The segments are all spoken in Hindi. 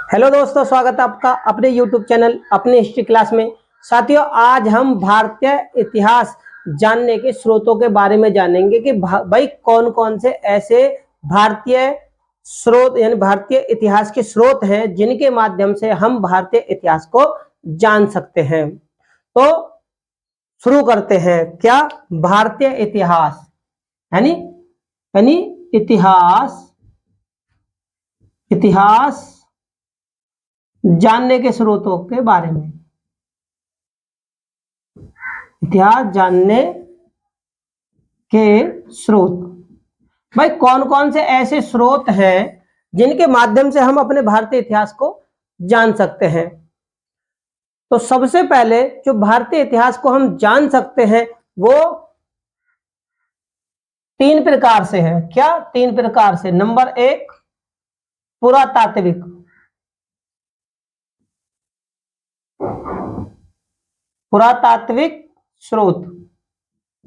हेलो दोस्तों, स्वागत है आपका अपने YouTube चैनल अपने हिस्ट्री क्लास में। साथियों, आज हम भारतीय इतिहास जानने के स्रोतों के बारे में जानेंगे कि भाई कौन कौन से ऐसे भारतीय स्रोत यानी भारतीय इतिहास के स्रोत हैं जिनके माध्यम से हम भारतीय इतिहास को जान सकते हैं। तो शुरू करते हैं। क्या भारतीय इतिहास यानी यानी इतिहास इतिहास जानने के स्रोतों के बारे में। इतिहास जानने के स्रोत, भाई कौन कौन से ऐसे स्रोत हैं जिनके माध्यम से हम अपने भारतीय इतिहास को जान सकते हैं। तो सबसे पहले जो भारतीय इतिहास को हम जान सकते हैं वो तीन प्रकार से है। क्या? तीन प्रकार से। नंबर एक, पुरातात्विक। पुरातात्विक स्रोत।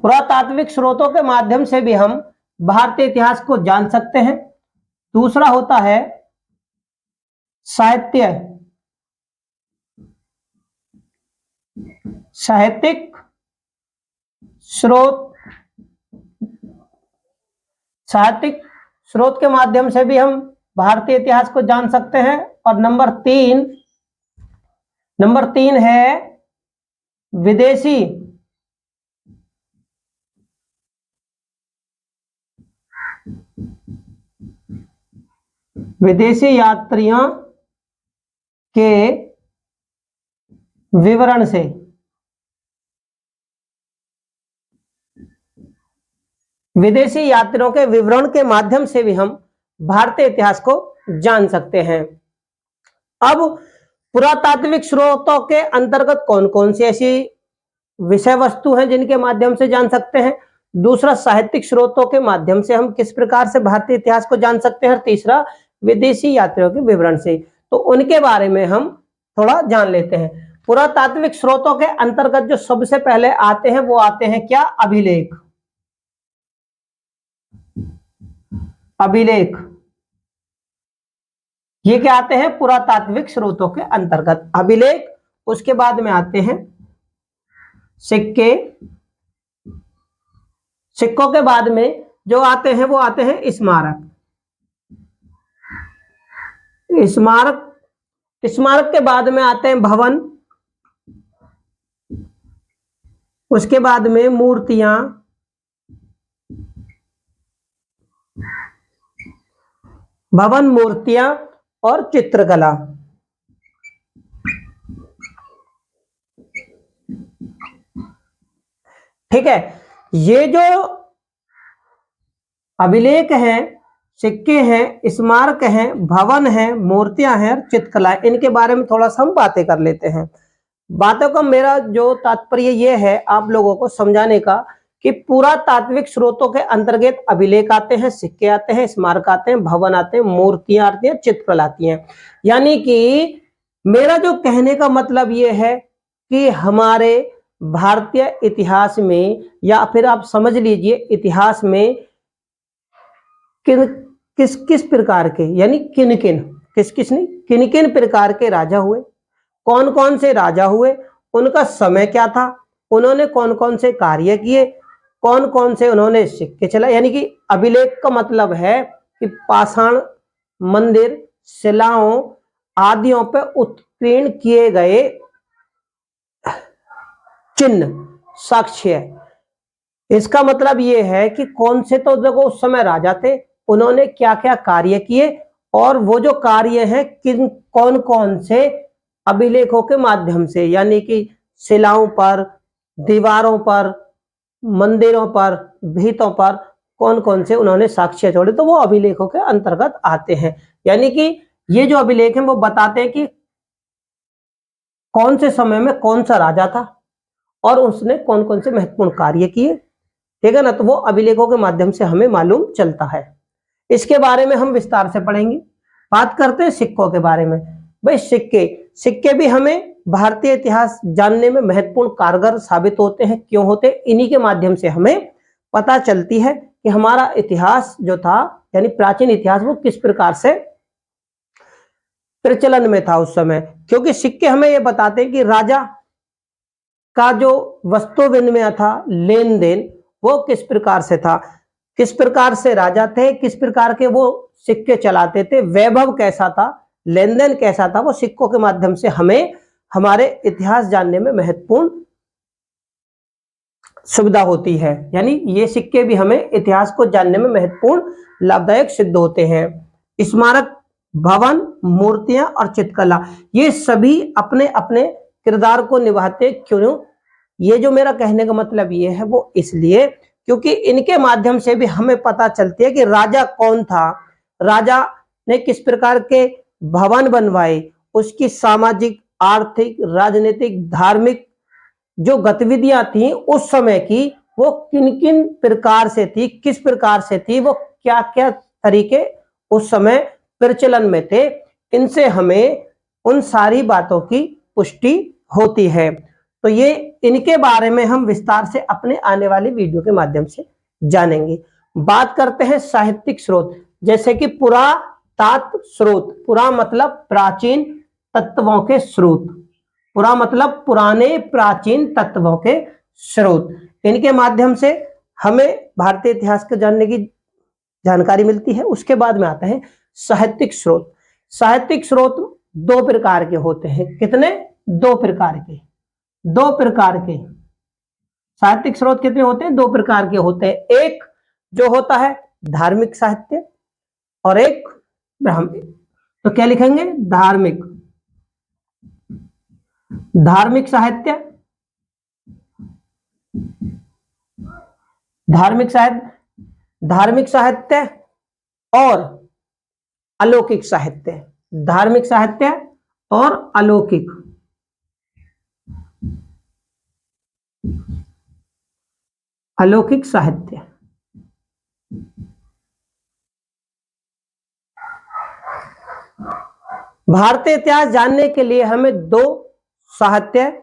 पुरातात्विक स्रोतों के माध्यम से भी हम भारतीय इतिहास को जान सकते हैं। दूसरा होता है साहित्यिक स्रोत। साहित्यिक स्रोत के माध्यम से भी हम भारतीय इतिहास को जान सकते हैं। और नंबर तीन है विदेशी यात्रियों के विवरण से। विदेशी यात्रियों के विवरण के माध्यम से भी हम भारतीय इतिहास को जान सकते हैं। अब पुरातात्विक स्रोतों के अंतर्गत कौन कौन सी ऐसी विषय वस्तु हैं जिनके माध्यम से जान सकते हैं। दूसरा, साहित्यिक स्रोतों के माध्यम से हम किस प्रकार से भारतीय इतिहास को जान सकते हैं। और तीसरा, विदेशी यात्रियों के विवरण से। तो उनके बारे में हम थोड़ा जान लेते हैं। पुरातात्विक स्रोतों के अंतर्गत जो सबसे पहले आते हैं वो आते हैं क्या? अभिलेख। ये क्या आते हैं? पुरातात्विक स्रोतों के अंतर्गत अभिलेख। उसके बाद में आते हैं सिक्के। सिक्कों के बाद में जो आते हैं वो आते हैं स्मारक। स्मारक के बाद में आते हैं भवन। उसके बाद में मूर्तियां। भवन, मूर्तियां और चित्रकला। ठीक है। ये जो अभिलेख हैं, सिक्के हैं, स्मारक हैं, भवन हैं, मूर्तियां हैं, चित्रकला, इनके बारे में थोड़ा सा हम बातें कर लेते हैं। बातों का मेरा जो तात्पर्य ये है आप लोगों को समझाने का कि पुरातात्विक स्रोतों के अंतर्गत अभिलेख आते हैं, सिक्के आते हैं, स्मारक आते हैं, भवन आते हैं, मूर्तियां आती हैं, चित्रकला आती हैं। यानी कि मेरा जो कहने का मतलब ये है कि हमारे भारतीय इतिहास में, या फिर आप समझ लीजिए इतिहास में किस किस प्रकार के, यानी किन किन प्रकार के राजा हुए, कौन कौन से राजा हुए, उनका समय क्या था, उन्होंने कौन कौन से कार्य किए, कौन कौन से उन्होंने सिक्के चलाए। यानी कि अभिलेख का मतलब है कि पाषाण, मंदिर, शिलाओं आदियों पर उत्कीर्ण किए गए चिन्ह, साक्ष्य। इसका मतलब यह है कि कौन से तो देखो उस समय राजा थे, उन्होंने क्या क्या कार्य किए, और वो जो कार्य हैं कौन कौन से अभिलेखों के माध्यम से, यानी कि शिलाओं पर, दीवारों पर, मंदिरों पर, भित्तों पर कौन कौन से उन्होंने साक्ष्य छोड़े, तो वो अभिलेखों के अंतर्गत आते हैं। यानी कि ये जो अभिलेख हैं वो बताते हैं कि कौन से समय में कौन सा राजा था और उसने कौन कौन से महत्वपूर्ण कार्य किए। ठीक है ना? तो वो अभिलेखों के माध्यम से हमें मालूम चलता है। इसके बारे में हम विस्तार से पढ़ेंगे। बात करते हैं सिक्कों के बारे में। भाई सिक्के भी हमें भारतीय इतिहास जानने में महत्वपूर्ण कारगर साबित होते हैं। क्यों होते? इन्हीं के माध्यम से हमें पता चलती है कि हमारा इतिहास जो था, यानी प्राचीन इतिहास, वो किस प्रकार से प्रचलन में था उस समय, क्योंकि सिक्के हमें ये बताते हैं कि राजा का जो वस्तु विनिमय था, लेन देन, वो किस प्रकार से था, किस प्रकार से राजा थे, किस प्रकार के वो सिक्के चलाते थे, वैभव कैसा था, लेन देन कैसा था, वो सिक्कों के माध्यम से हमें हमारे इतिहास जानने में महत्वपूर्ण सुविधा होती है। यानी ये सिक्के भी हमें इतिहास को जानने में महत्वपूर्ण लाभदायक सिद्ध होते हैं। स्मारक, भवन, मूर्तियां और चित्रकला, ये सभी अपने अपने किरदार को निभाते क्यों? ये जो मेरा कहने का मतलब ये है वो इसलिए क्योंकि इनके माध्यम से भी हमें पता चलती है कि राजा कौन था, राजा ने किस प्रकार के भवन बनवाए, उसकी सामाजिक, आर्थिक, राजनीतिक, धार्मिक जो गतिविधियां थी उस समय की, वो किन किन प्रकार से थी, किस प्रकार से थी, वो क्या क्या तरीके उस समय प्रचलन में थे, इनसे हमें उन सारी बातों की पुष्टि होती है। तो ये इनके बारे में हम विस्तार से अपने आने वाली वीडियो के माध्यम से जानेंगे। बात करते हैं साहित्यिक स्रोत, जैसे कि पुरातात्व स्रोत। पुरा मतलब प्राचीन तत्वों के स्रोत, पुरा मतलब पुराने प्राचीन तत्वों के स्रोत। इनके माध्यम से हमें भारतीय इतिहास को जानने की जानकारी मिलती है। उसके बाद में आते हैं साहित्यिक स्रोत। साहित्यिक स्रोत दो प्रकार के होते हैं। कितने? दो प्रकार के। दो प्रकार के साहित्यिक स्रोत कितने होते हैं? दो प्रकार के होते हैं। एक जो होता है धार्मिक साहित्य और एक ब्राह्मणिक। तो क्या लिखेंगे? धार्मिक, धार्मिक साहित्य, धार्मिक साहित्य, धार्मिक साहित्य और अलौकिक साहित्य। धार्मिक साहित्य और अलौकिक। अलौकिक साहित्य। भारतीय इतिहास जानने के लिए हमें दो साहित्य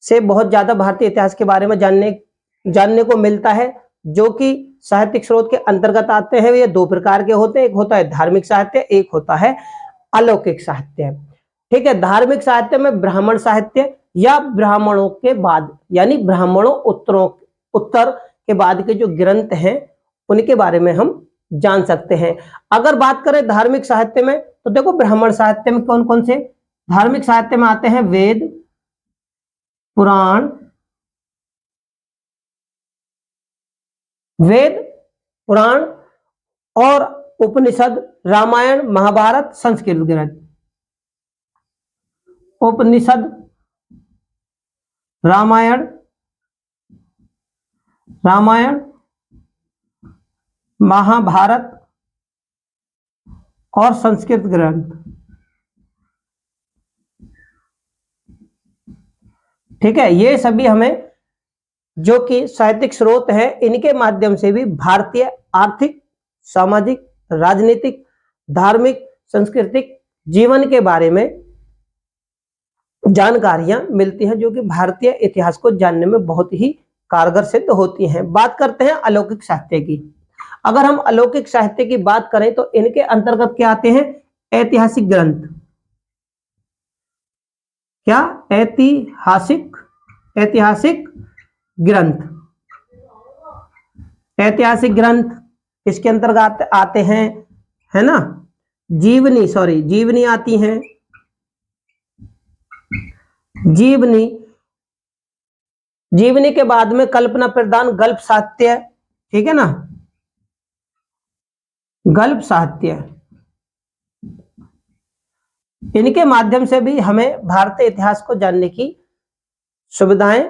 से बहुत ज्यादा भारतीय इतिहास के बारे में जानने को मिलता है, जो कि साहित्यिक स्रोत के अंतर्गत आते हैं। ये दो प्रकार के होते हैं, एक होता है धार्मिक साहित्य, एक होता है अलौकिक साहित्य। ठीक है। धार्मिक साहित्य में ब्राह्मण साहित्य या ब्राह्मणों के बाद, यानी ब्राह्मणों उत्तर के बाद के जो ग्रंथ हैं उनके बारे में हम जान सकते हैं। अगर बात करें धार्मिक साहित्य में, तो देखो ब्राह्मण साहित्य में कौन कौन से धार्मिक साहित्य में आते हैं? वेद, पुराण, वेद, पुराण और उपनिषद, रामायण, महाभारत, संस्कृत ग्रंथ। उपनिषद, रामायण, रामायण, महाभारत और संस्कृत ग्रंथ। ठीक है। ये सभी हमें जो कि साहित्यिक स्रोत है, इनके माध्यम से भी भारतीय आर्थिक, सामाजिक, राजनीतिक, धार्मिक, सांस्कृतिक जीवन के बारे में जानकारियां मिलती हैं, जो कि भारतीय इतिहास को जानने में बहुत ही कारगर सिद्ध होती हैं। बात करते हैं अलौकिक साहित्य की। अगर हम अलौकिक साहित्य की बात करें तो इनके अंतर्गत क्या आते हैं? ऐतिहासिक ग्रंथ। क्या? ऐतिहासिक, ऐतिहासिक ग्रंथ। ऐतिहासिक ग्रंथ इसके अंतर्गत आते हैं, है ना? जीवनी, सॉरी, जीवनी आती हैं, जीवनी। जीवनी के बाद में कल्पना प्रदान गल्प साहित्य। ठीक है ना? गल्प साहित्य, इनके माध्यम से भी हमें भारतीय इतिहास को जानने की सुविधाएं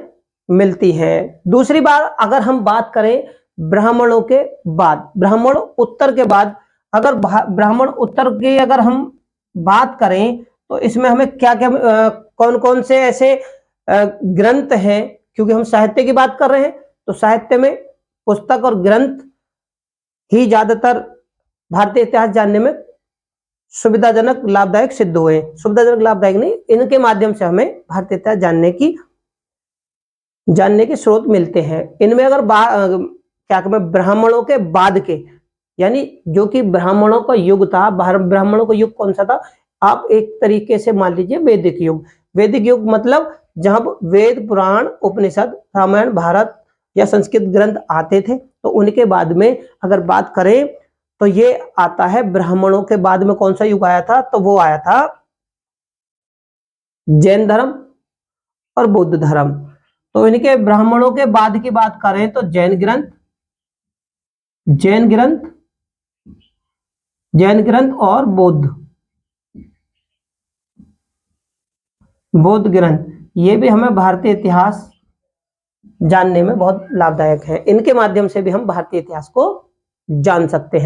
मिलती हैं। दूसरी बात, अगर हम बात करें ब्राह्मणों के बाद, ब्राह्मण उत्तर के बाद, अगर ब्राह्मण उत्तर की अगर हम बात करें तो इसमें हमें क्या क्या कौन कौन से ऐसे ग्रंथ हैं, क्योंकि हम साहित्य की बात कर रहे हैं तो साहित्य में पुस्तक और ग्रंथ ही ज्यादातर भारतीय इतिहास जानने में सुविधाजनक, लाभदायक सिद्ध हुए। सुविधाजनक, लाभदायक नहीं, इनके माध्यम से हमें भारतीय इतिहास जानने के स्रोत मिलते हैं। इनमें अगर क्या कहते, ब्राह्मणों के बाद के, यानी जो कि ब्राह्मणों का युग था, ब्राह्मणों का युग कौन सा था? आप एक तरीके से मान लीजिए वैदिक युग। वैदिक युग मतलब जहां वेद, पुराण, उपनिषद, रामायण, भारत या संस्कृत ग्रंथ आते थे, तो उनके बाद में अगर बात करें तो ये आता है ब्राह्मणों के बाद में। कौन सा युग आया था? तो वो आया था जैन धर्म और बौद्ध धर्म। तो इनके ब्राह्मणों के बाद की बात करें तो जैन ग्रंथ, और बौद्ध ग्रंथ, ये भी हमें भारतीय इतिहास जानने में बहुत लाभदायक है। इनके माध्यम से भी हम भारतीय इतिहास को जान सकते हैं।